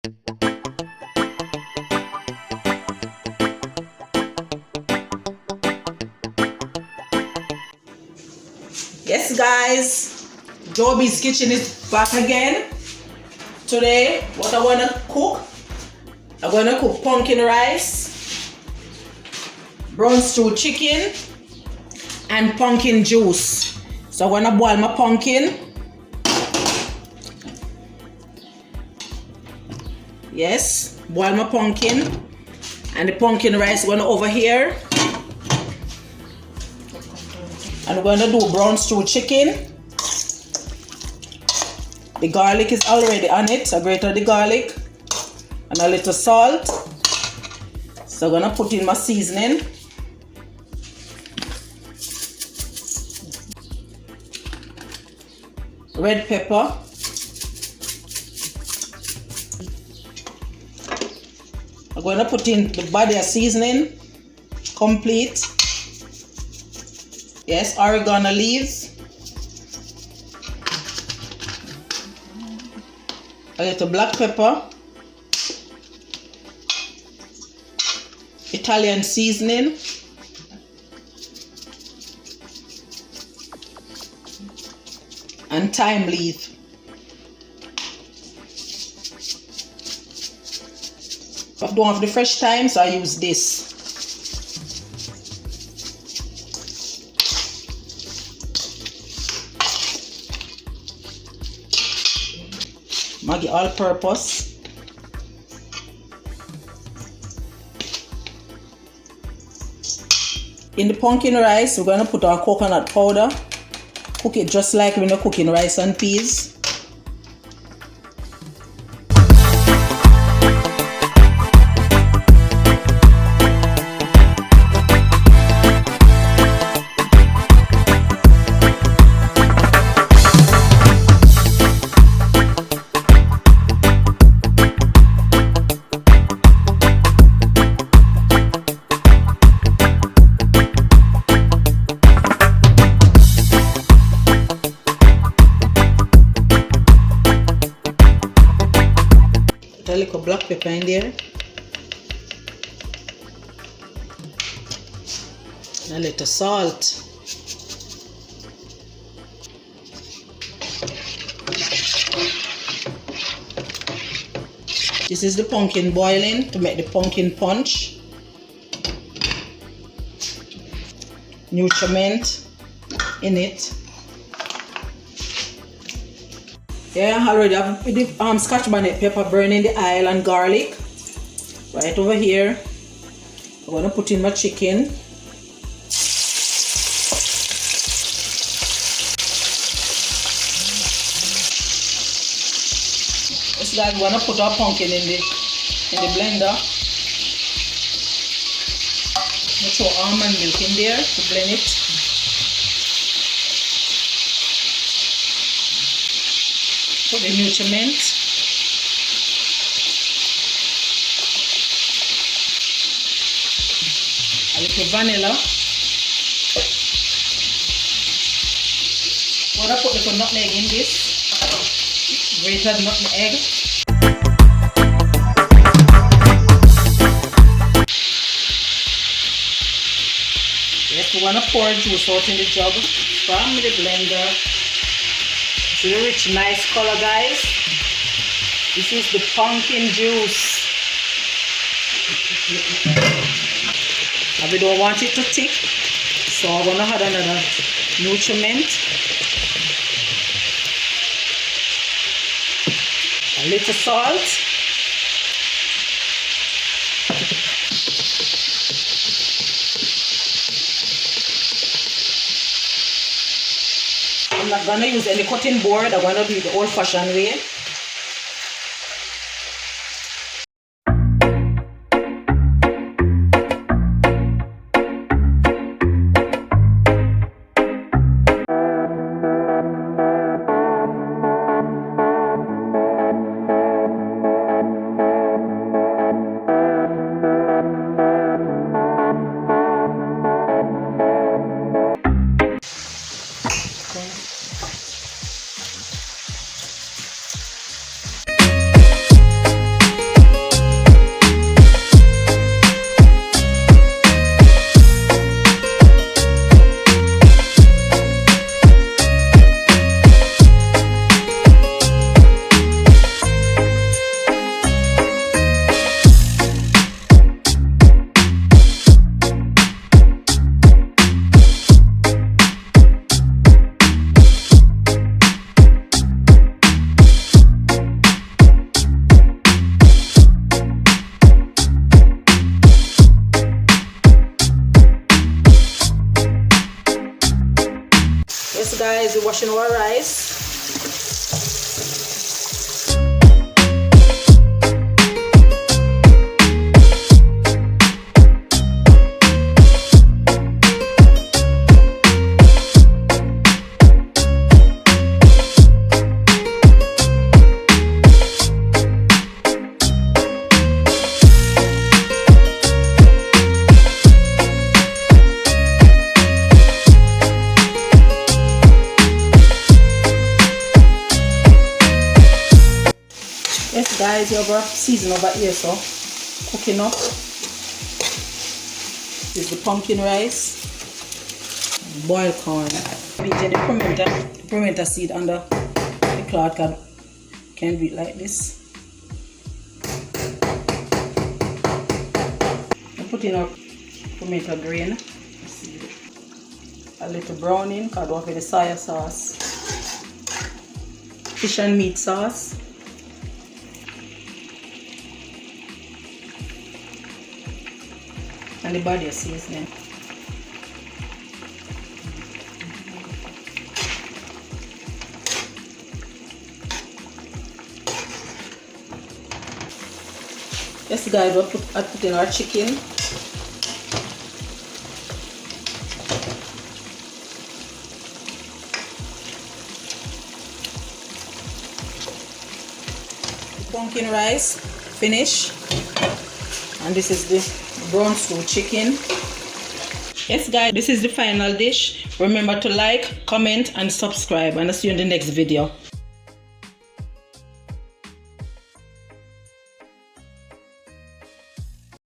Yes guys, Joby's Kitchen is back again. Today, what I want to cook, I'm going to cook pumpkin rice, brown stew chicken, and pumpkin juice. So I'm going to boil my pumpkin. Yes, boil my pumpkin. And the pumpkin rice going over here. And we're going to do brown stew chicken. The garlic is already on it. I grated the garlic and a little salt. So I'm going to put in my seasoning. Red pepper. I'm going to put in the body of seasoning. Complete. Yes, oregano leaves. A little black pepper. Italian seasoning. And thyme leaf. I don't have the fresh thyme, so I use this. Maggi all-purpose. In the pumpkin rice, we're going to put our coconut powder. Cook it just like when you're cooking rice and peas. A little black pepper in there, and a little salt. This is the pumpkin boiling to make the pumpkin punch. Nutriment in it. Yeah, I already have the scotch bonnet pepper burning the oil and garlic. Right over here. I'm going to put in my chicken. This guy, we're going to put our pumpkin in the blender. I'm going to throw almond milk in there to blend it. Put the nutriment. A little vanilla. I'm going to put a little nutmeg in this. Grated nutmeg. Yes, we want to pour juice out in the jug from the blender. See the rich, nice color, guys. This is the pumpkin juice. And we don't want it to thick, so I'm gonna add another nutriment. A little salt. I'm not going to use any cutting board. I'm going to do it the old-fashioned way. we're washing our rice. Yes guys, you have our season over here, so cooking up. This is the pumpkin rice, boiled corn. We get the pimento seed under the cloth can be like this. I put in our tomato grain, a little browning, cut off with the soy sauce, fish and meat sauce. And the body of seasoning. Yes guys, I put in our chicken. The pumpkin rice, finish. And this is the brown stew chicken. Yes guys, this is the final dish. Remember to like, comment and subscribe, and I'll see you in the next video.